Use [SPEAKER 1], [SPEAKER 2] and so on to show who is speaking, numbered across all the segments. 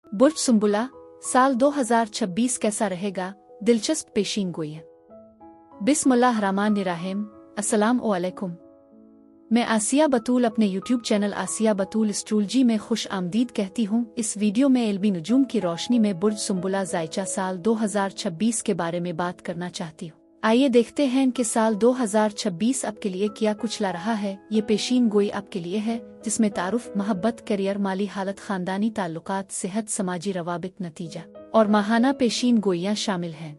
[SPEAKER 1] बुर्ज सुंबुला, साल 2026 कैसा रहेगा? दिलचस्प पेशीन गोई। बिस्मिल्लाहिर्रहमानिर्रहीम। अस्सलाम वालेकुम। मैं आसिया बतूल अपने यूट्यूब चैनल आसिया बतूल एस्ट्रोलॉजी में खुश आमदीद कहती हूँ। इस वीडियो में इल्मी नुजूम की रोशनी में बुर्ज सुंबुला ज़ायचा साल 2026 के बारे में बात करना चाहती हूँ। आइए देखते हैं कि साल 2026 आपके लिए क्या कुछ ला रहा है। ये पेशीन गोई आपके लिए है जिसमें तारुफ, मोहब्बत, करियर, माली हालत, खानदानी ताल्लुकात, सेहत, समाजी रवाबित, नतीजा और माहाना पेशीन गोइयाँ शामिल हैं।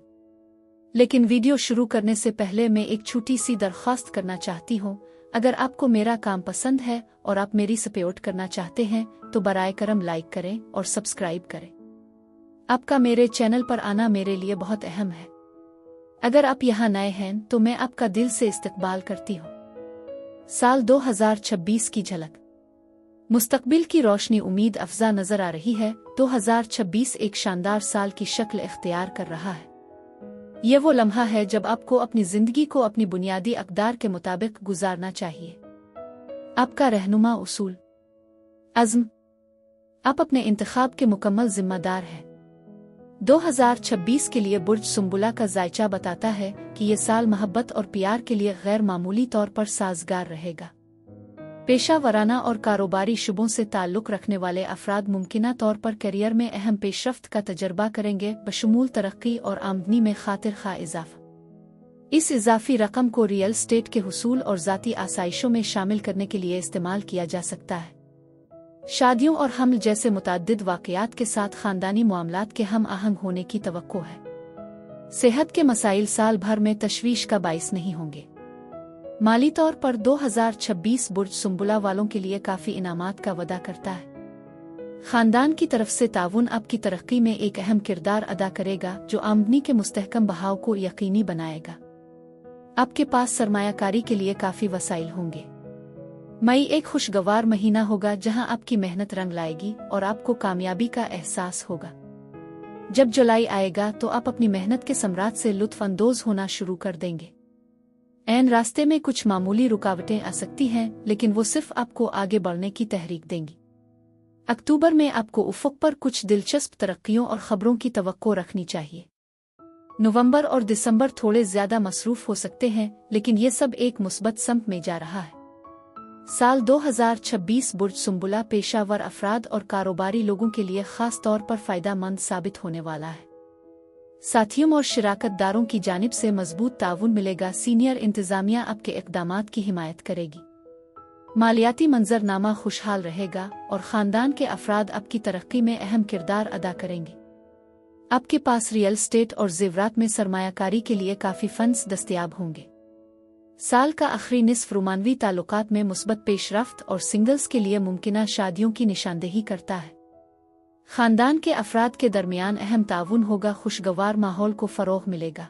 [SPEAKER 1] लेकिन वीडियो शुरू करने से पहले मैं एक छोटी सी दरख्वास्त करना चाहती हूँ। अगर आपको मेरा काम पसंद है और आप मेरी सपोर्ट करना चाहते हैं तो बराए करम लाइक करें और सब्सक्राइब करें। आपका मेरे चैनल पर आना मेरे लिए बहुत अहम है। अगर आप यहाँ नए हैं तो मैं आपका दिल से इस्तकबाल करती हूँ। साल 2026 की झलक। मुस्तकबिल की रोशनी उम्मीद अफजा नजर आ रही है। 2026 एक शानदार साल की शक्ल इख्तियार कर रहा है। ये वो लम्हा है जब आपको अपनी जिंदगी को अपनी बुनियादी अक़दार के मुताबिक गुजारना चाहिए। आपका रहनुमा उसूल, अज़्म। आप अपने इंतखाब के मुकम्मल जिम्मेदार हैं। 2026 के लिए बुर्ज सुंबुला का ज़ायचा बताता है कि ये साल मोहब्बत और प्यार के लिए गैर मामूली तौर पर साजगार रहेगा। पेशा वराना और कारोबारी शुबों से ताल्लुक़ रखने वाले अफराद मुमकिना तौर पर करियर में अहम पेशरफ्त का तजर्बा करेंगे, बशमूल तरक्की और आमदनी में खातिर खा इजाफा। इस इजाफी रकम को रियल स्टेट के हुसूल और ज़ाती आसाइशों में शामिल करने के लिए इस्तेमाल किया जा सकता है। शादियों और हमल जैसे मुतअद्दिद वाक़यात के साथ ख़ानदानी मामलात के हम आहंग होने की तवक्को है। सेहत के मसाइल साल भर में तशवीश का बाइस नहीं होंगे। माली तौर पर 2026 बुर्ज सुंबुला वालों के लिए काफ़ी इनामात का वदा करता है। ख़ानदान की तरफ से ताउन आपकी तरक्की में एक अहम किरदार अदा करेगा जो आमदनी के मुस्तहकम बहाव को यकीनी बनाएगा। आपके पास सरमायाकारी के लिए काफ़ी वसाइल होंगे। मई एक खुशगवार महीना होगा जहां आपकी मेहनत रंग लाएगी और आपको कामयाबी का एहसास होगा। जब जुलाई आएगा तो आप अपनी मेहनत के समरात से लुत्फ अंदोज होना शुरू कर देंगे। ऐन रास्ते में कुछ मामूली रुकावटें आ सकती हैं, लेकिन वो सिर्फ आपको आगे बढ़ने की तहरीक देंगी। अक्टूबर में आपको उफ़ुक़ पर कुछ दिलचस्प तरक्कियों और ख़बरों की तवक्को रखनी चाहिए। नवंबर और दिसंबर थोड़े ज़्यादा मसरूफ़ हो सकते हैं, लेकिन ये सब एक मुस्बत समत में जा रहा है। साल 2026 बुर्ज सुंबुला पेशावर अफराद और कारोबारी लोगों के लिए ख़ास तौर पर फ़ायदेमंद साबित होने वाला है। साथियों और शिराकतदारों की जानिब से मजबूत ताउन मिलेगा। सीनियर इंतज़ामिया आपके इक़दामात की हिमायत करेगी। मालियाती मंजरनामा खुशहाल रहेगा और ख़ानदान के अफराद आपकी तरक्की में अहम किरदार अदा करेंगे। आपके पास रियल स्टेट और ज़ेवरात में सरमायाकारी के लिए काफ़ी फंड्स दस्तयाब होंगे। साल का आखिरी निस्फ रोमानवी ताल्लुकात में मुस्बत पेशरफ्त और सिंगल्स के लिए मुमकिना शादियों की निशानदेही करता है। ख़ानदान के अफराद के दरमियान अहम ताउन होगा। खुशगवार माहौल को फ़रोग़ मिलेगा।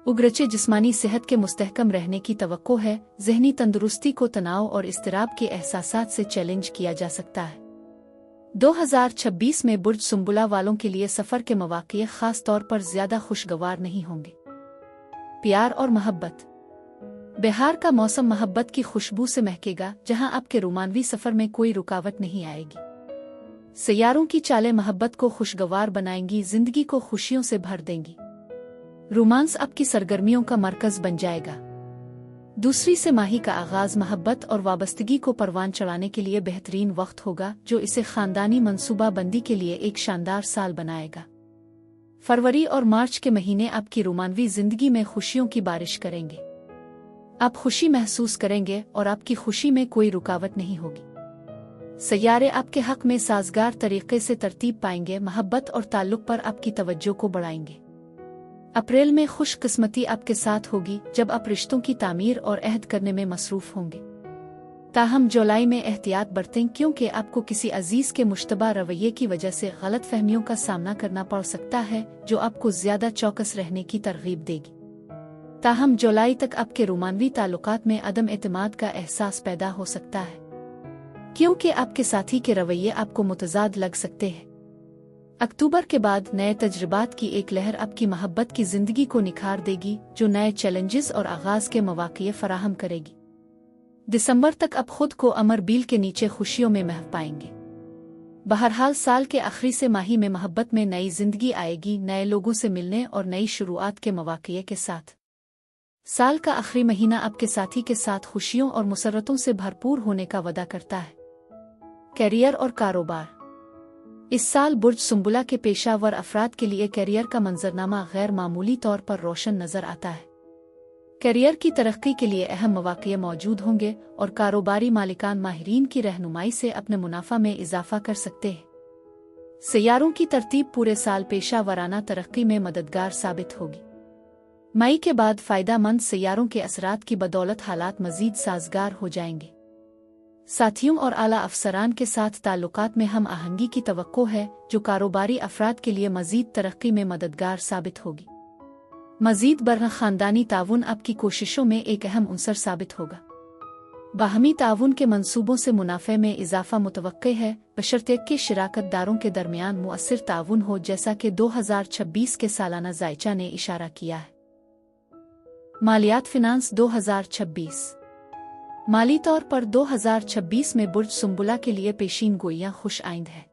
[SPEAKER 1] उगरचे जिस्मानी सेहत के मुस्तहकम रहने की तवक्को है। ज़हनी तंदुरुस्ती को तनाव और इज़्तिराब के एहसासात से चैलेंज किया जा सकता है। 2026 में बुर्ज सुंबुला वालों के लिए सफ़र के मौक़े ख़ास तौर पर ज़्यादा खुशगवार नहीं होंगे। प्यार और मोहब्बत। बिहार का मौसम मोहब्बत की खुशबू से महकेगा, जहां आपके रोमानवी सफ़र में कोई रुकावट नहीं आएगी। सैयारों की चालें मोहब्बत को खुशगवार बनाएंगी, जिंदगी को खुशियों से भर देंगी। रोमांस आपकी सरगर्मियों का मरकज़ बन जाएगा। दूसरी से माही का आगाज़ मोहब्बत और वाबस्तगी को परवान चढ़ाने के लिए बेहतरीन वक्त होगा, जो इसे ख़ानदानी मनसूबा बंदी के लिए एक शानदार साल बनाएगा। फरवरी और मार्च के महीने आपकी रोमानवी जिंदगी में खुशियों की बारिश करेंगे। आप खुशी महसूस करेंगे और आपकी खुशी में कोई रुकावट नहीं होगी। सैयारे आपके हक में साजगार तरीके से तरतीब पाएंगे। मोहब्बत और ताल्लुक़ पर आपकी तवज्जो को बढ़ाएंगे। अप्रैल में खुशकिस्मती आपके साथ होगी, जब आप रिश्तों की तामीर और अहद करने में मसरूफ़ होंगे। ताहम जुलाई में एहतियात बरतें, क्योंकि आपको किसी अजीज़ के मुश्तबा रवैये की वजह से गलत फहमियों का सामना करना पड़ सकता है, जो आपको ज़्यादा चौकस रहने की तरगीब देगी। ताहम जुलाई तक आपके रोमानवी ताल्लुकात में अदम एतमाद का एहसास पैदा हो सकता है, क्योंकि आपके साथी के रवैये आपको मुतज़ाद लग सकते हैं। अक्टूबर के बाद नए तजर्बात की एक लहर आपकी मोहब्बत की ज़िंदगी को निखार देगी, जो नए चैलेंजेस और आगाज़ के मौक़े फराहम करेगी। दिसंबर तक आप खुद को अमर बील के नीचे खुशियों में महव पाएंगे। बहरहाल साल के आखिरी से माही में मोहब्बत में नई जिंदगी आएगी, नए लोगों से मिलने और नई शुरुआत के मौक़े के साथ। साल का आखिरी महीना आपके साथी के साथ खुशियों और मुसर्रतों से भरपूर होने का वादा करता है। कैरियर और कारोबार। इस साल बुर्ज सुंबुला के पेशावर अफराद के लिए कैरियर का मंजरनामा गैर मामूली तौर पर रोशन नजर आता है। कैरियर की तरक्की के लिए अहम मौक़े मौजूद होंगे और कारोबारी मालिकान माहिरीन की रहनुमाई से अपने मुनाफा में इजाफा कर सकते हैं। सियारों की तरतीब पूरे साल पेशा वराना तरक्की में मददगार साबित होगी। मई के बाद फ़ायदामंद सियारों के असरात की बदौलत हालात मज़ीद साजगार हो जाएंगे। साथियों और आला अफसरान के साथ ताल्लुकात में हम आहंगी की तवक्को है, जो कारोबारी अफराद के लिए मज़ीद तरक्की में मददगार साबित होगी। मज़ीद बरह ख़ानदानी ताउन आपकी कोशिशों में एक अहम अंसर साबित होगा। बाहमी ताउन के मंसूबों से मुनाफे में इजाफा मुतवक्के है, बशर्ते कि शिराकत दारों के दरमियान मुअस्सिर ताउन हो, जैसा कि 2026 के सालाना जायचा ने इशारा किया है। मालियात फिनांस 2026। माली तौर पर 2026 में बुर्ज सुंबुला के लिए पेशीन गोइयां खुश आइंद है।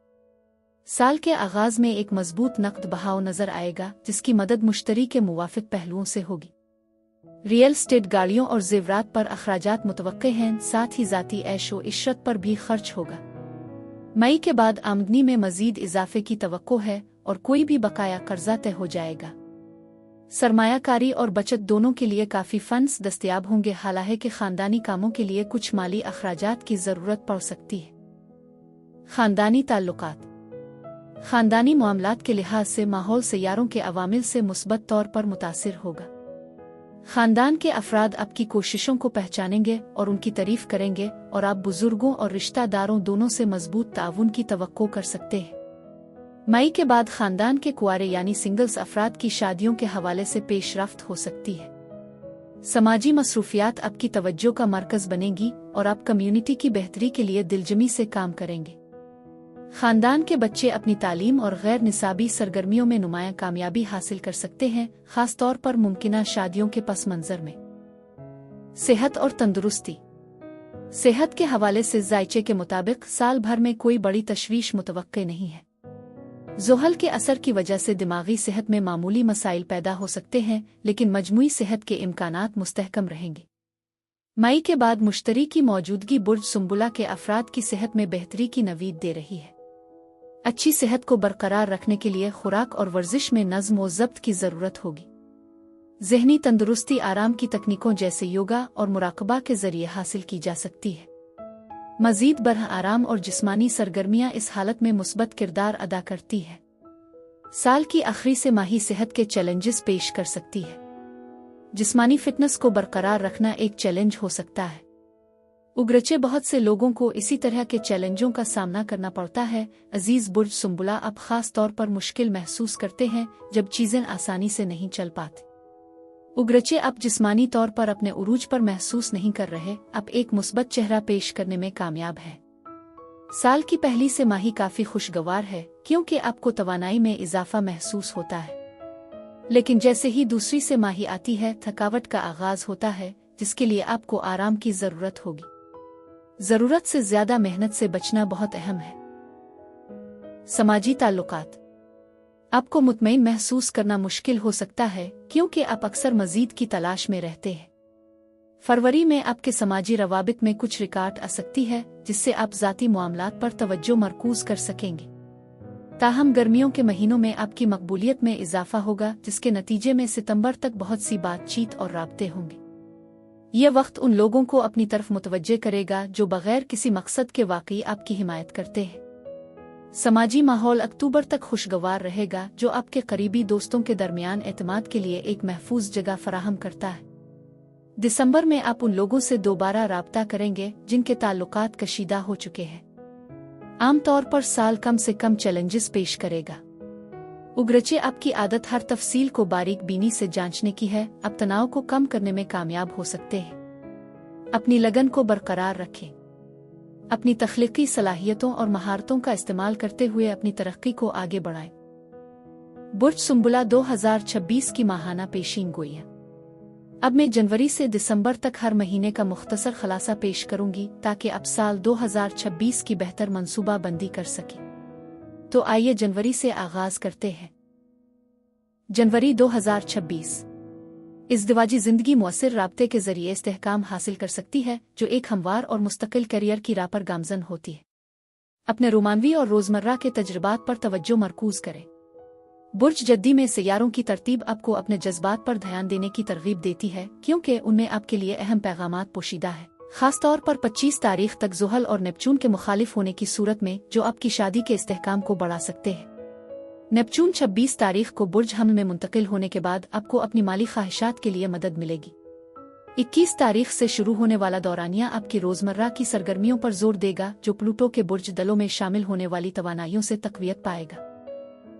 [SPEAKER 1] साल के आगाज में एक मजबूत नकद बहाव नजर आएगा, जिसकी मदद मुश्तरी के मुवाफिक पहलुओं से होगी। रियल स्टेट, गाड़ियों और जेवरात पर अखराजात मुतवक्के हैं, साथ ही जाती ऐशो इशरत पर भी खर्च होगा। मई के बाद आमदनी में मजीद इजाफे की तवक्को है और कोई भी बकाया कर्जा तय हो जाएगा। सरमायाकारी और बचत दोनों के लिए काफ़ी फंड्स दस्तयाब होंगे, हालांकि ख़ानदानी कामों के लिए कुछ माली अखराजात की ज़रूरत पड़ सकती है। ख़ानदानी ताल्लुकात। ख़ानदानी मामलात के लिहाज से माहौल सियारों के अवामिल से मुस्बत तौर पर मुतासिर होगा। ख़ानदान के अफराद आपकी कोशिशों को पहचानेंगे और उनकी तारीफ करेंगे, और आप बुजुर्गों और रिश्तेदारों दोनों से मजबूत ताउन की तवक्को कर सकते हैं। मई के बाद ख़ानदान के कुआरे यानी सिंगल्स अफराद की शादियों के हवाले से पेशरफ्त हो सकती है। समाजी मसरूफियात आपकी तवज्जो का मरकज़ बनेगी और आप कम्युनिटी की बेहतरी के लिए दिलजमी से काम करेंगे। ख़ानदान के बच्चे अपनी तालीम और गैर निसाबी सरगर्मियों में नुमायां कामयाबी हासिल कर सकते हैं, ख़ास तौर पर मुमकिना शादियों के पस मंज़र में। सेहत और तंदुरुस्ती। सेहत के हवाले से जायचे के मुताबिक साल भर में कोई बड़ी तशवीश मुतवक्के नहीं है। ज़ोहल के असर की वजह से दिमागी सेहत में मामूली मसाइल पैदा हो सकते हैं, लेकिन मजमूई सेहत के इम्कानात मुस्तहकम रहेंगे। मई के बाद मुश्तरी की मौजूदगी बुर्ज सुंबुला के अफराद की सेहत में बेहतरी की नवीद दे रही है। अच्छी सेहत को बरकरार रखने के लिए खुराक और वर्जिश में नज़्म व ज़ब्त की ज़रूरत होगी। ज़हनी तंदुरुस्ती आराम की तकनीकों जैसे योगा और मुराकबा के ज़रिए हासिल की जा सकती है। मज़ीद बरह आराम और जिस्मानी सरगर्मियाँ इस हालत में मुस्बत किरदार अदा करती है। साल की आखिरी से माही सेहत के चैलेंजेस पेश कर सकती है। जिस्मानी फिटनेस को बरकरार रखना एक चैलेंज हो सकता है। उगरचे बहुत से लोगों को इसी तरह के चैलेंजों का सामना करना पड़ता है। अजीज बुर्ज सुंबुला अब खास तौर पर मुश्किल महसूस करते हैं जब चीज़ें आसानी से नहीं चल पाती। उगरचे अब जिस्मानी तौर पर अपने उरूज पर महसूस नहीं कर रहे, अब एक मुस्बत चेहरा पेश करने में कामयाब है। साल की पहली से माही काफ़ी खुशगवार है, क्योंकि आपको तवानाई में इजाफा महसूस होता है। लेकिन जैसे ही दूसरी से माही आती है, थकावट का आगाज होता है, जिसके लिए आपको आराम की ज़रूरत होगी। ज़रूरत से ज़्यादा मेहनत से बचना बहुत अहम है। समाजी ताल्लुकात। आपको मुतमईन महसूस करना मुश्किल हो सकता है, क्योंकि आप अक्सर मज़ीद की तलाश में रहते हैं। फरवरी में आपके समाजी रवाबित में कुछ रिकावट आ सकती है, जिससे आप ज़ाती मामलात पर तवज्जो मरकूज कर सकेंगे। ताहम गर्मियों के महीनों में आपकी मकबूलियत में इजाफा होगा, जिसके नतीजे में सितंबर तक बहुत सी बातचीत और राब्ते होंगे। यह वक्त उन लोगों को अपनी तरफ मुतवज्जे करेगा जो बगैर किसी मकसद के वाकई आपकी हिमायत करते हैं। समाजी माहौल अक्टूबर तक खुशगवार रहेगा, जो आपके करीबी दोस्तों के दरमियान एतमाद के लिए एक महफूज जगह फराहम करता है। दिसंबर में आप उन लोगों से दोबारा राब्ता करेंगे जिनके ताल्लुकात कशीदा हो चुके हैं। आमतौर पर साल कम से कम चैलेंजेस पेश करेगा। उगरचे आपकी आदत हर तफसील को बारीक बीनी से जांचने की है, अब तनाव को कम करने में कामयाब हो सकते हैं। अपनी लगन को बरकरार रखें। अपनी तख्लीकी सलाहियतों और महारतों का इस्तेमाल करते हुए अपनी तरक्की को आगे बढ़ाएं। बुर्ज सुंबुला 2026 की माहाना पेशीन गोइयां। अब मैं जनवरी से दिसंबर तक हर महीने का मुख्तसर खलासा पेश करूंगी, ताकि आप साल 2026 की बेहतर मंसूबा बंदी कर सकें। तो आइए जनवरी से आगाज करते हैं। जनवरी 2026 इज़दिवाजी जिंदगी मुअस्सिर राब्ते के जरिए इस्तेहकाम हासिल कर सकती है, जो एक हमवार और मुस्तकिल करियर की राह पर गामजन होती है। अपने रोमानवी और रोजमर्रा के तजुर्बात पर तवज्जो मरकूज करें। बुर्ज जद्दी में सियारों की तरतीब आपको अपने जज्बात पर ध्यान देने की तरगीब देती है, क्योंकि उनमें आपके लिए अहम पैगामात पोशीदा है, खासतौर पर 25 तारीख तक ज़ुहल और नेपचून के मुखालिफ होने की सूरत में, जो आपकी शादी के इस्तेहकाम को बढ़ा सकते हैं। नेपचून 26 तारीख को बुर्ज हम में मुंतकिल होने के बाद आपको अपनी माली ख्वाहिशात के लिए मदद मिलेगी। 21 तारीख से शुरू होने वाला दौरानिया आपकी रोजमर्रा की सरगर्मियों पर जोर देगा, जो प्लूटो के बुर्ज दलों में शामिल होने वाली तवानाइयों से तक़वियत पाएगा।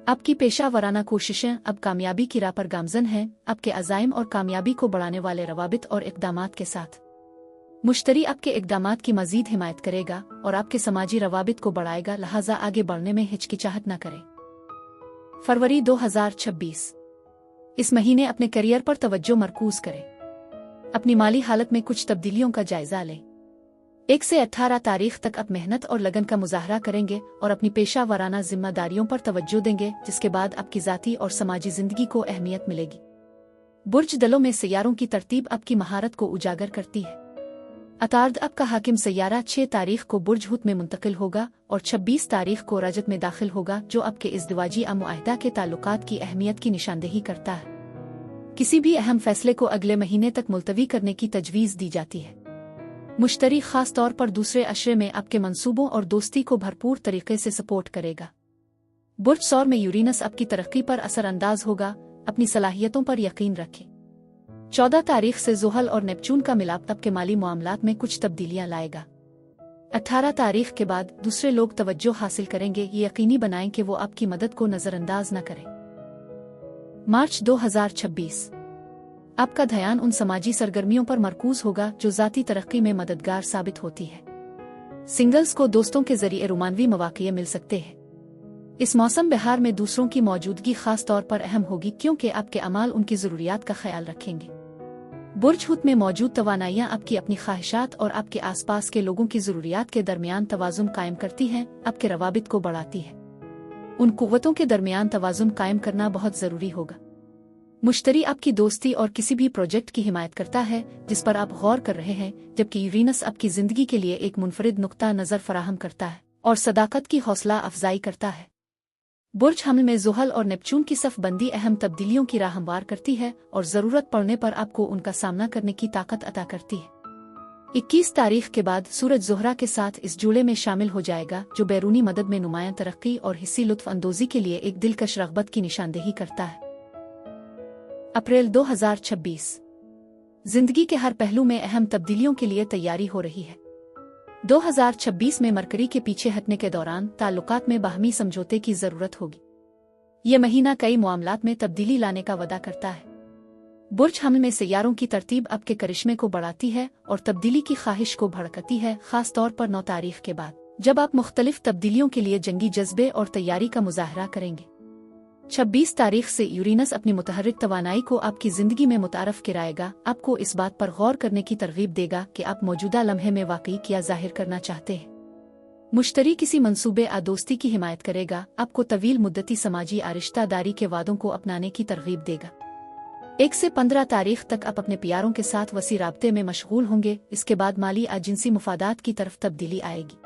[SPEAKER 1] आपकी पेशा वराना कोशिशें अब कामयाबी की राह पर गामजन हैं, आपके अज़ाइम और कामयाबी को बढ़ाने वाले रवाबित और इक़दामात के साथ। मुश्तरी आपके इक़दामात की मज़ीद हिमायत करेगा और आपके समाजी रवाबित को बढ़ाएगा, लिहाजा आगे बढ़ने में हिचकिचाहट न करें। फरवरी 2026 इस महीने अपने करियर पर तवज्जो मरकूज करें। अपनी माली हालत में कुछ तब्दीलियों का जायजा लें। 1 से 18 तारीख तक आप मेहनत और लगन का मुजाहरा करेंगे और अपनी पेशा वराना जिम्मेदारियों पर तवज्जो देंगे, जिसके बाद आपकी ज़ाती और समाजी जिंदगी को अहमियत मिलेगी। बुर्ज दलों में सियारों की तरतीब आपकी महारत को उजागर करती है। अतार्द आपका हाकिम सैयारा 6 तारीख को बुर्ज हुत में मुंतकिल होगा और 26 तारीख को रजत में दाखिल होगा, जो आपके इज़दिवाजी मुआहदा के ताल्लुकात की अहमियत की निशानदेही करता है। किसी भी अहम फैसले को अगले महीने तक मुलतवी करने की तजवीज़ दी जाती है। मुश्तरी खास तौर पर दूसरे अशरे में आपके मंसूबों और दोस्ती को भरपूर तरीके से सपोर्ट करेगा। बुर्ज सौर में यूरेनस आपकी तरक्की पर असरअंदाज होगा, अपनी सलाहियतों पर यकीन रखें। 14 तारीख से ज़ुहल और नेपचून का मिलाप आपके माली मामलात में कुछ तब्दीलियां लाएगा। 18 तारीख के बाद दूसरे लोग तवज्जो हासिल करेंगे, ये यकीनी बनाएं कि वो आपकी मदद को नजरअंदाज न करें। मार्च 2026 आपका ध्यान उन समाजी सरगर्मियों पर मरकूज होगा जो ज़ाती तरक्की में मददगार साबित होती है। सिंगल्स को दोस्तों के जरिए रोमानवी मौक़े मिल सकते हैं। इस मौसम बहार में दूसरों की मौजूदगी खास तौर पर अहम होगी, क्योंकि आपके अमाल उनकी ज़रूरियात का ख्याल रखेंगे। बुर्ज हुत में मौजूद तवानाइयाँ आपकी अपनी ख्वाहिशात और आपके आसपास के लोगों की ज़रूरियात के दरमियान तवाज़ुन कायम करती हैं, आपके रवाबित को बढ़ाती है। उन कुव्वतों के दरमियान तवाज़ुन कायम करना बहुत ज़रूरी होगा। मुश्तरी आपकी दोस्ती और किसी भी प्रोजेक्ट की हिमायत करता है जिस पर आप गौर कर रहे हैं, जबकि यूरेनस आपकी ज़िंदगी के लिए एक मुनफरिद नुक्ता नज़र फराहम करता है और सदाकत की हौसला अफजाई करता है। बुर्ज हमल में ज़ुहल और नेपचून की सफ बंदी अहम तब्दीलियों की राह हमवार करती है और ज़रूरत पड़ने पर आपको उनका सामना करने की ताकत अता करती है। 21 तारीख के बाद सूरज ज़ोहरा के साथ इस जुड़े में शामिल हो जाएगा, जो बैरूनी मदद में नुमायां तरक्की और हिस्सी लुत्फ़ अंदोज़ी के लिए एक दिलकश रग़बत की निशानदेही करता है। अप्रैल 2026 जिंदगी के हर पहलू में अहम तब्दीलियों के लिए तैयारी हो रही है। 2026 में मरकरी के पीछे हटने के दौरान ताल्लुकात में बाहमी समझौते की ज़रूरत होगी। ये महीना कई मामलात में तब्दीली लाने का वादा करता है। बुर्ज हमल में सियारों की तरतीब आपके करिश्मे को बढ़ाती है और तब्दीली की ख्वाहिश को भड़कती है, खास तौर पर 9 तारीख के बाद, जब आप मुख्तलिफ तब्दीलियों के लिए जंगी जज्बे और तैयारी का मुजाहरा करेंगे। 26 तारीख से यूरेनस अपनी मुतहर्रिक तवानाई को आपकी ज़िंदगी में मुतारफ कराएगा, आपको इस बात पर गौर करने की तरगीब देगा कि आप मौजूदा लम्हे में वाकई क्या जाहिर करना चाहते हैं। मुश्तरी किसी मंसूबे दोस्ती की हिमायत करेगा, आपको तवील मुद्दती समाजी आरिश्तादारी के वादों को अपनाने की तरगीब देगा। 1 से 15 तारीख तक आप अपने प्यारों के साथ वसी राब्ते में मशगूल होंगे। इसके बाद माली जिनसी मुफादात की तरफ तब्दीली आएगी।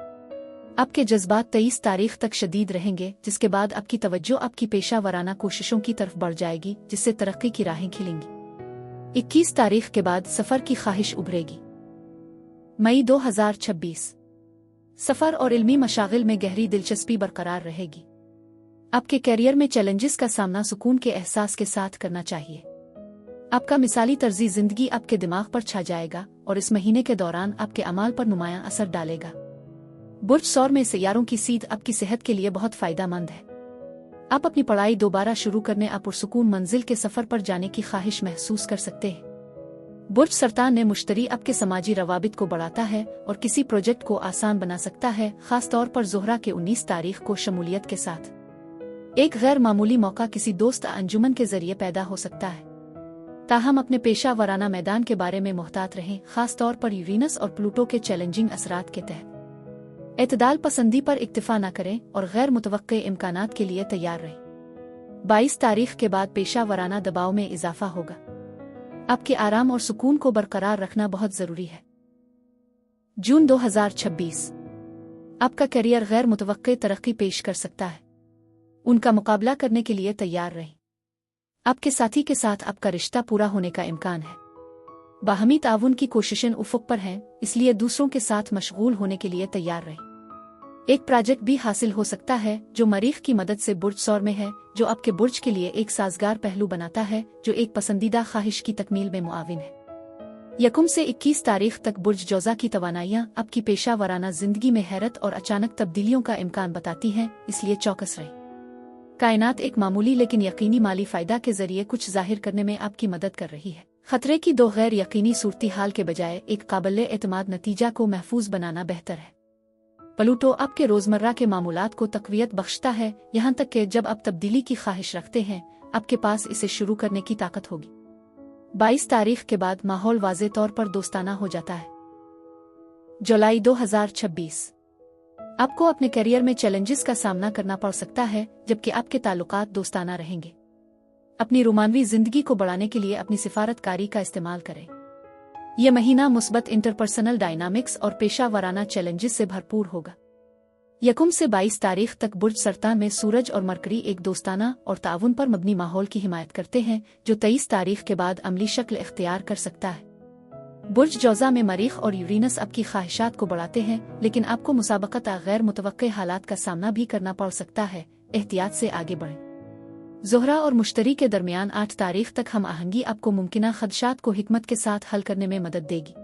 [SPEAKER 1] आपके जज्बात 23 तारीख तक शदीद रहेंगे, जिसके बाद आपकी तवज्जो आपकी पेशा वराना कोशिशों की तरफ बढ़ जाएगी, जिससे तरक्की की राहें खिलेंगी। 21 तारीख के बाद सफ़र की ख्वाहिश उभरेगी। मई 2026 सफ़र और इल्मी मशागिल में गहरी दिलचस्पी बरकरार रहेगी। आपके कैरियर में चैलेंजेस का सामना सुकून के एहसास के साथ करना चाहिए। आपका मिसाली तर्जी ज़िंदगी आपके दिमाग पर छा जाएगा और इस महीने के दौरान आपके अमाल पर नुमायां असर डालेगा। बुर्ज सौर में सियारों की सीध आपकी सेहत के लिए बहुत फ़ायदेमंद है। आप अपनी पढ़ाई दोबारा शुरू करने आप पुरसुकून मंजिल के सफ़र पर जाने की ख्वाहिश महसूस कर सकते हैं। बुर्ज सरतान ने मुश्तरी आपके समाजी रवाबित को बढ़ाता है और किसी प्रोजेक्ट को आसान बना सकता है, खास तौर पर ज़ोहरा के 19 तारीख को शमूलियत के साथ। एक गैर मामूली मौका किसी दोस्त अंजुमन के जरिए पैदा हो सकता है। ताहम अपने पेशा वराना मैदान के बारे में मुहतात रहें, खास तौर पर यूरेनस और प्लूटो के चैलेंजिंग असरात के तहत। एतदाल पसंदी पर इक्तिफा न करें और गैर मुतवक्के इम्कानात के लिए तैयार रहें। 22 तारीख के बाद पेशा वराना दबाव में इजाफा होगा। आपके आराम और सुकून को बरकरार रखना बहुत जरूरी है। जून 2026 आपका करियर गैर मुतवक्के तरक्की पेश कर सकता है। उनका मुकाबला करने के लिए तैयार रहें। आपके साथी के साथ आपका रिश्ता पूरा होने का इम्कान है। बाहमी ताउन की कोशिशें उफुक पर हैं, इसलिए दूसरों के साथ मशगूल होने के लिए तैयार रहें। एक प्रोजेक्ट भी हासिल हो सकता है जो मरीख की मदद से बुर्ज सौर में है, जो आपके बुर्ज के लिए एक साजगार पहलू बनाता है, जो एक पसंदीदा ख्वाहिश की तकमील में मुआविन है। 1 से 21 तारीख तक बुर्ज जौज़ा की तवानाइयाँ आपकी पेशा वराना जिंदगी में हैरत और अचानक तब्दीलियों का इम्कान बताती हैं, इसलिए चौकस रहें। कायनात एक मामूली लेकिन यकीनी माली फायदा के जरिए कुछ जाहिर करने में आपकी मदद कर रही है। खतरे की दो गैर यकीनी सूरती हाल के बजाय एक काबिल एतमाद नतीजा को महफूज बनाना बेहतर है। प्लूटो आपके रोजमर्रा के मामूलात को तकवीयत बख्शता है, यहाँ तक कि जब आप तब्दीली की ख्वाहिश रखते हैं, आपके पास इसे शुरू करने की ताकत होगी। 22 तारीख के बाद माहौल वाज़े तौर पर दोस्ताना हो जाता है। जुलाई 2026 आपको अपने करियर में चैलेंजेस का सामना करना पड़ सकता है, जबकि आपके ताल्लुकात दोस्ताना रहेंगे। अपनी रोमानवी जिंदगी को बढ़ाने के लिए अपनी सिफारतकारी का इस्तेमाल करें। यह महीना मुस्बत इंटरपर्सनल डायनामिक्स और पेशा वराना चैलेंजेस से भरपूर होगा। 1 से 22 तारीख तक बुर्ज सरतान में सूरज और मरकरी एक दोस्ताना और ताउन पर मबनी माहौल की हिमायत करते हैं, जो 23 तारीख के बाद अमली शक्ल इख्तियार कर सकता है। बुर्ज जौज़ा में मरीख और यूरेनस आपकी ख्वाहिशात को बढ़ाते हैं, लेकिन आपको मुसाबकत गैर मुतवक्के हालात का सामना भी करना पड़ सकता है। एहतियात से आगे बढ़ें। ज़ोहरा और मुश्तरी के दरमियान 8 तारीख तक हम आहंगी आपको मुमकिना खदशात को हिकमत के साथ हल करने में मदद देगी।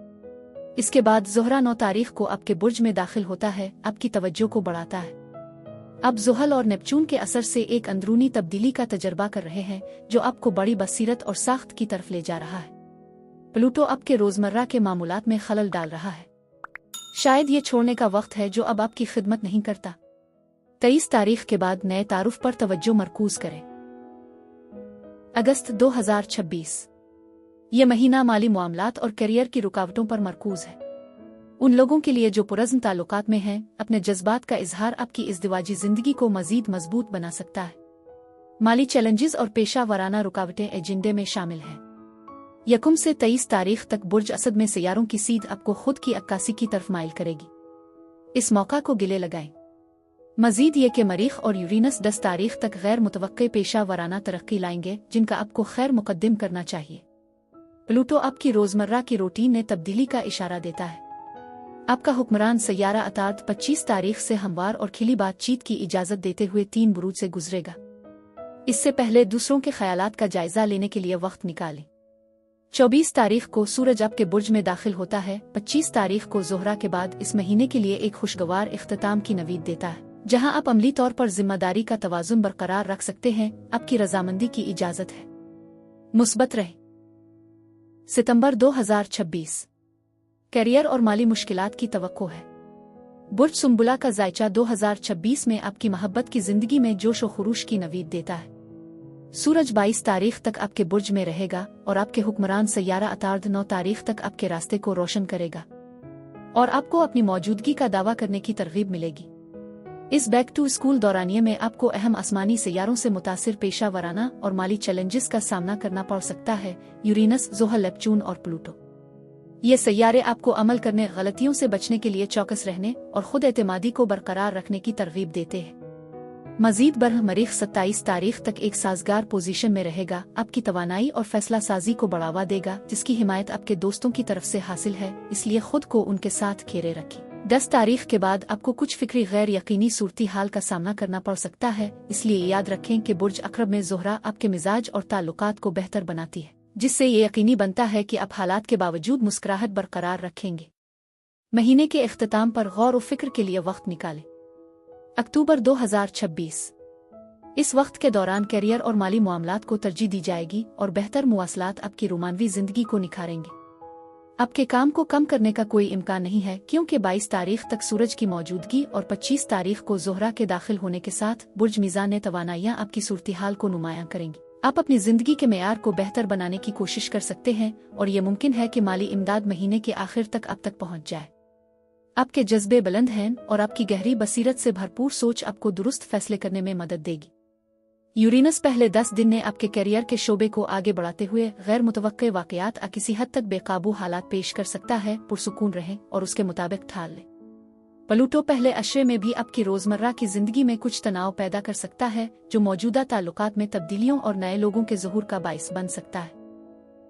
[SPEAKER 1] इसके बाद ज़ोहरा 9 तारीख को आपके बुर्ज में दाखिल होता है, आपकी तवज्जो को बढ़ाता है। अब ज़ुहल और नेपचून के असर से एक अंदरूनी तब्दीली का तजर्बा कर रहे हैं, जो आपको बड़ी बसीरत और साख्त की तरफ ले जा रहा है। प्लूटो आपके रोजमर्रा के मामूलात में खलल डाल रहा है। शायद ये छोड़ने का वक्त है जो अब आपकी खिदमत नहीं करता। 23 तारीख के बाद नए तारुफ पर तवज्जो मरकूज करें। अगस्त 2026 ये महीना माली मामलात और करियर की रुकावटों पर मरकूज है। उन लोगों के लिए जो पुरज़्न ताल्लुकात में हैं, अपने जज्बात का इजहार आपकी इज़्दिवाजी जिंदगी को मजीद मजबूत बना सकता है। माली चैलेंजेस और पेशा वराना रुकावटें एजेंडे में शामिल हैं। 1 से 23 तारीख तक बुर्ज असद में सियारों की सीध आपको खुद की अक्कासी की तरफ माइल करेगी। इस मौका को गिले लगाएं। मजीद ये कि मरीख और यूरेनस 10 तारीख तक गैर मुतवक्के पेशा वराना तरक्की लाएंगे, जिनका आपको खैर मुकद्दम करना चाहिए। प्लूटो आपकी रोजमर्रा की रूटीन में तब्दीली का इशारा देता है। आपका हुक्मरान सैयारा अतार्द 25 तारीख से हमवार और खिली बातचीत की इजाजत देते हुए 3 बुरूज से गुजरेगा। इससे पहले दूसरों के ख्यालात का जायजा लेने के लिए वक्त निकालें। 24 तारीख को सूरज आपके बुर्ज में दाखिल होता है। 25 तारीख को ज़ोहरा के बाद इस महीने के लिए एक खुशगवार इख्तिताम की नवीद देता है, जहां आप अमली तौर पर जिम्मेदारी का तवाज़ुन बरकरार रख सकते हैं। आपकी रजामंदी की इजाजत है। मुस्बत रहे। सितंबर 2026 करियर और माली मुश्किलात की तवक्को है। बुर्ज सुम्बुला का जायचा 2026 में आपकी मोहब्बत की जिंदगी में जोश व खुरूश की नवीद देता है। सूरज 22 तारीख तक आपके बुर्ज में रहेगा और आपके हुक्मरान सैयारा अतार्द 9 तारीख तक आपके रास्ते को रोशन करेगा और आपको अपनी मौजूदगी का दावा करने की तरगीब मिलेगी। इस बैक टू स्कूल दौरानिये में आपको अहम आसमानी सैयारों से मुतासिर पेशा वराना और माली चैलेंजेस का सामना करना पड़ सकता है। यूरेनस, ज़ुहल, नेपचून और प्लूटो ये सैयारे आपको अमल करने, गलतियों से बचने के लिए चौकस रहने और खुद एतमादी को बरकरार रखने की तरगीब देते हैं। मजीद बरह मरीख 27 तारीख तक एक साजगार पोजीशन में रहेगा, आपकी तवानाई और फैसला साजी को बढ़ावा देगा, जिसकी हिमायत आपके दोस्तों की तरफ से हासिल है, इसलिए खुद को उनके साथ घेरे रखें। 10 तारीख के बाद आपको कुछ फिक्री गैर यकीनी सूरती हाल का सामना करना पड़ सकता है, इसलिए याद रखें कि बुर्ज अक़रब में ज़ोहरा आपके मिजाज और ताल्लुकात को बेहतर बनाती है, जिससे ये यकीनी बनता है कि आप हालात के बावजूद मुस्कुराहट बरकरार रखेंगे। महीने के इख्तिताम पर गौर व फिक्र के लिए वक्त निकालें। अक्टूबर 2026 इस वक्त के दौरान करियर और माली मामलात को तरजीह दी जाएगी और बेहतर मुवासलात आपकी रोमानवी जिंदगी को निखारेंगे। आपके काम को कम करने का कोई इम्कान नहीं है, क्योंकि 22 तारीख तक सूरज की मौजूदगी और 25 तारीख को ज़ोहरा के दाखिल होने के साथ बुर्ज मीज़ान तवानाइयाँ आपकी सूरत-ए-हाल को नुमायां करेंगी। आप अपनी जिंदगी के मेयार को बेहतर बनाने की कोशिश कर सकते हैं और ये मुमकिन है कि माली इमदाद महीने के आखिर तक आप तक पहुँच जाए। आपके जज्बे बुलंद हैं और आपकी गहरी बसीरत से भरपूर सोच आपको दुरुस्त फैसले करने में मदद देगी। यूरेनस पहले 10 दिन ने आपके करियर के शोबे को आगे बढ़ाते हुए गैर मुतवक्के वाकयात किसी हद तक बेकाबू हालात पेश कर सकता है। पुरसुकून रहें और उसके मुताबिक ठाल लें। प्लूटो पहले अशरे में भी आपकी रोजमर्रा की जिंदगी में कुछ तनाव पैदा कर सकता है, जो मौजूदा ताल्लुकात में तब्दीलियों और नए लोगों के ज़ुहूर का बाइस बन सकता है।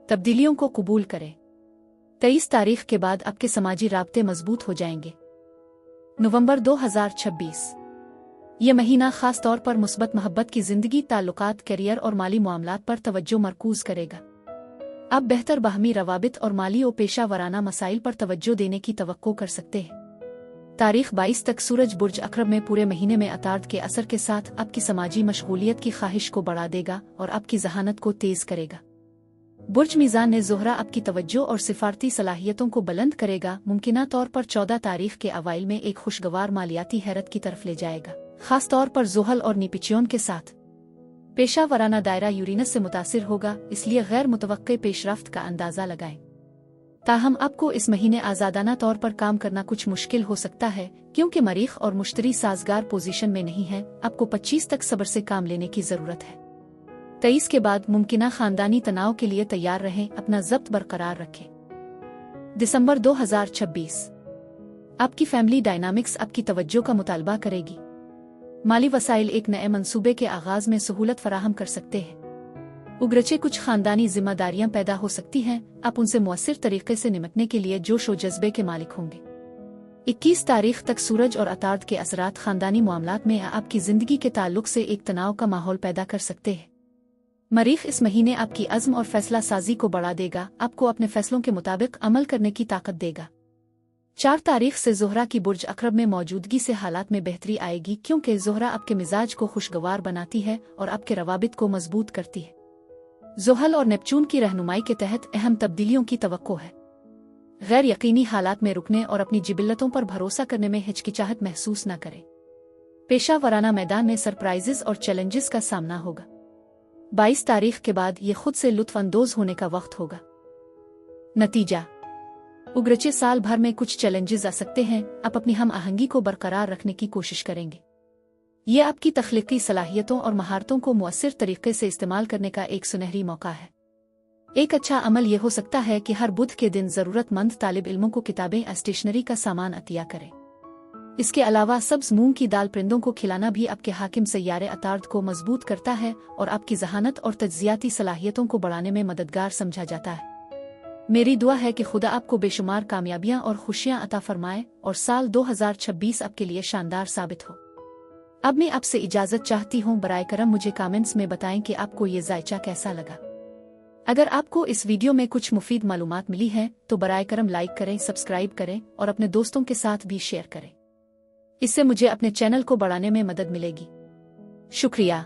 [SPEAKER 1] तब्दीलियों को कबूल करें। 23 तारीख के बाद आपके समाजी राब्ते मजबूत हो जाएंगे। नवंबर 2026। यह महीना खास तौर पर मुस्बत मोहब्बत की जिंदगी, ताल्लुकात, करियर और माली मामलात पर तवज्जो मरकूज करेगा। आप बेहतर बाहमी रवाबित और माली और पेशा वराना मसाइल पर तवज्जो देने की तवक्को कर सकते हैं। तारीख 22 तक सूरज बुर्ज अक्रब में पूरे महीने में अतार्द के असर के साथ आपकी समाजी मशगूलियत की ख्वाहिश को बढ़ा देगा और आपकी जहानत को तेज करेगा। बुर्ज मीज़ान ने ज़ोहरा आपकी तवज्जो और सिफारती सलाहियतों को बुलंद करेगा। मुमकिना तौर पर 14 तारीख के अवाइल में एक खुशगवार मालियाती हैरत की तरफ ले जाएगा, खास तौर पर ज़ोहल और निपिचियोन के साथ। पेशा वराना दायरा यूरेनस से मुतासिर होगा, इसलिए गैर मुतवक्के पेशरफ्त का अंदाज़ा लगाएं। ताहम आपको इस महीने आज़ादाना तौर पर काम करना कुछ मुश्किल हो सकता है, क्योंकि मरीख और मुश्तरी साजगार पोजीशन में नहीं है। आपको 25 तक सब्र से काम लेने की ज़रूरत है। 23 के बाद मुमकिना खानदानी तनाव के लिए तैयार रहें, अपना ज़ब्त बरकरार रखें। दिसंबर 2026। आपकी फैमिली डायनामिक्स आपकी तवज्जो का मुतालबा करेगी। माली वसाइल एक नए मंसूबे के आगाज में सहूलत फराहम कर सकते हैं। उगरचे कुछ खानदानी जिम्मेदारियां पैदा हो सकती हैं, आप उनसे मुअस्सिर तरीके से निपटने के लिए जोश और जज्बे के मालिक होंगे। 21 तारीख तक सूरज और अतार्द के असरात खानदानी मामलात में आपकी जिंदगी के ताल्लुक से एक तनाव का माहौल पैदा कर सकते हैं। मरीख इस महीने आपकी अज़्म और फैसला साजी को बढ़ा देगा, आपको अपने फैसलों के मुताबिक अमल करने की ताकत देगा। 4 तारीख से ज़ोहरा की बुर्ज अक्रब में मौजूदगी से हालात में बेहतरी आएगी, क्योंकि ज़ोहरा आपके मिजाज को खुशगवार बनाती है और आपके रवाबित को मजबूत करती है। ज़ोहल और नेपचून की रहनुमाई के तहत अहम तब्दीलियों की तवक्को है। गैर यकीनी हालात में रुकने और अपनी जिबिल्लतों पर भरोसा करने में हिचकिचाहट महसूस न करें। पेशा वराना मैदान में सरप्राइजेस और चैलेंजेस का सामना होगा। 22 तारीख के बाद ये खुद से लुत्फ अंदोज होने का वक्त होगा। नतीजा, उगरचे साल भर में कुछ चैलेंजेस आ सकते हैं। आप अपनी हम आहंगी को बरकरार रखने की कोशिश करेंगे। ये आपकी तख्लीकी सलाहियतों और महारतों को मुअस्सिर तरीके से इस्तेमाल करने का एक सुनहरी मौका है। एक अच्छा अमल यह हो सकता है कि हर बुध के दिन ज़रूरतमंद तालिब इल्मों को किताबें, स्टेशनरी का सामान अतिया करें। इसके अलावा सब्ज मूंग की दाल परिंदों को खिलाना भी आपके हाकिम सैयारे अतार्द को मजबूत करता है और आपकी जहानत और तज्जियाती सलाहियतों को बढ़ाने में मददगार समझा जाता है। मेरी दुआ है कि खुदा आपको बेशुमार कामयाबियां और खुशियां अता फरमाए और साल 2026 आपके लिए शानदार साबित हो। अब मैं आपसे इजाज़त चाहती हूँ। बराए करम मुझे कमेंट्स में बताएं कि आपको ये जायचा कैसा लगा। अगर आपको इस वीडियो में कुछ मुफीद मालूमात मिली हैं तो बराए करम लाइक करें, सब्सक्राइब करें और अपने दोस्तों के साथ भी शेयर करें। इससे मुझे अपने चैनल को बढ़ाने में मदद मिलेगी। शुक्रिया।